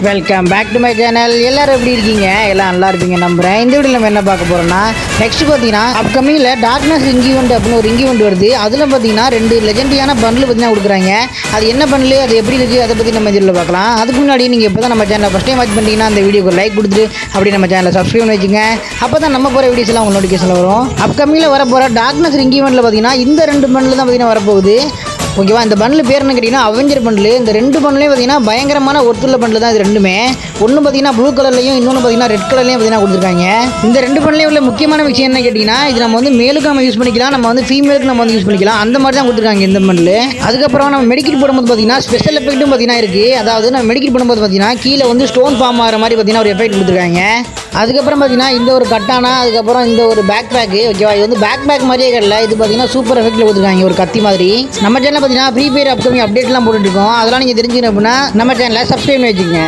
Welcome back to my channel. எல்லாரும் எப்படி இருக்கீங்க? எல்லாம் நல்லா இருப்பீங்க நம்புகிறேன். இந்த வீடியோவில் நம்ம என்ன பார்க்க போகிறோம்னா, நெக்ஸ்ட் பார்த்தீங்கன்னா அப்கமிங்கில் டார்க்னஸ் ரிங்கி ஈவெண்ட் அப்படின்னு ஒரு ரிங்கி ஈவெண்ட் வருது. அதில் பார்த்தீங்கன்னா 2 லெஜெண்டியான பண்டில் பார்த்தீங்கன்னா கொடுக்குறாங்க. அது என்ன பண்டில், அது எப்படி இருக்குது, அதை பற்றி நம்ம இதில் பார்க்கலாம். அதுக்கு முன்னாடி நீங்கள் இப்போ தான் நம்ம சேனலை ஃபஸ்ட் டைம் வாட்ச் பண்ணிட்டீங்கன்னா அந்த வீடியோக்கு லைக் கொடுத்துட்டு அப்படி நம்ம சேனலை சப்ஸ்கிரைப் பண்ணி வச்சுங்க. அப்போ தான் நம்ம போகிற வீடியோஸ் எல்லாம் உங்களுக்கு நோட்டிஃபிகேஷன் வரும். அப்கமிங்கில் வர போகிற டார்க்னஸ் ரிங்கி ஈவெண்ட்டில் பார்த்தீங்கன்னா இந்த 2 பண்டில் தான் பார்த்தீங்கன்னா வரப்போகுது. ஓகேவா, இந்த பண்டில் பேர் என்ன கேட்டிங்கன்னா அவெஞ்சர் பண்டில். இந்த 2 பண்டிலையும் பார்த்தீங்கன்னா பயங்கரமான ஒருத்துள்ள பண்டில் தான் இது ரெண்டுமே. ஒன்று பார்த்தீங்கன்னா ப்ளூ கலர்லையும் இன்னொன்று பார்த்தீங்கன்னா ரெட் கலர்லையும் பார்த்தீங்கன்னா கொடுத்துருக்காங்க. இந்த 2 பண்டிலையும் உள்ள முக்கியமான விஷயம் என்ன கேட்டிங்கன்னா, இது நம்ம வந்து மேலுக்கு நம்ம யூஸ் பண்ணிக்கலாம், நம்ம வந்து ஃபீமேலுக்கு நம்ம வந்து யூஸ் பண்ணிக்கலாம், அந்த மாதிரி தான் கொடுத்துருக்காங்க இந்த பண்டில். அதுக்கப்புறம் நம்ம மெடிக்கெட் போடும்போது பார்த்தீங்கன்னா ஸ்பெஷல் எஃபெக்ட்டும் பார்த்தீங்கன்னா இருக்குது. அதாவது நம்ம மெடிக்கெட் போடும்போது பார்த்தீங்கன்னா கீழே வந்து ஸ்டோன் ஃபார்ம் ஆகிற மாதிரி பார்த்தீங்கன்னா ஒரு எஃபெக்ட் கொடுத்துருக்காங்க. அதுக்கப்புறம் பார்த்தீங்கன்னா இந்த ஒரு கட்டானா, அதுக்கப்புறம் இந்த ஒரு பேக் பேக்கு. ஓகேவா, இது வந்து பேக் பேக் மாதிரியே கிடையாது, இது பார்த்தீங்கன்னா சூப்பர் எஃபெக்ட்டில் கொடுத்துருக்காங்க, ஒரு கத்தி மாதிரி. நம்ம சேனலில் பார்த்தீங்கன்னா ஃப்ரீ ஃபயர் அப்கமிங் அப்டேட்லாம் போட்டுருக்கோம். அதெல்லாம் நீங்கள் தெரிஞ்சுக்கணும் அப்படின்னா நம்ம சேனலை சப்ஸ்கிரைப் பண்ணி வச்சுக்கோங்க.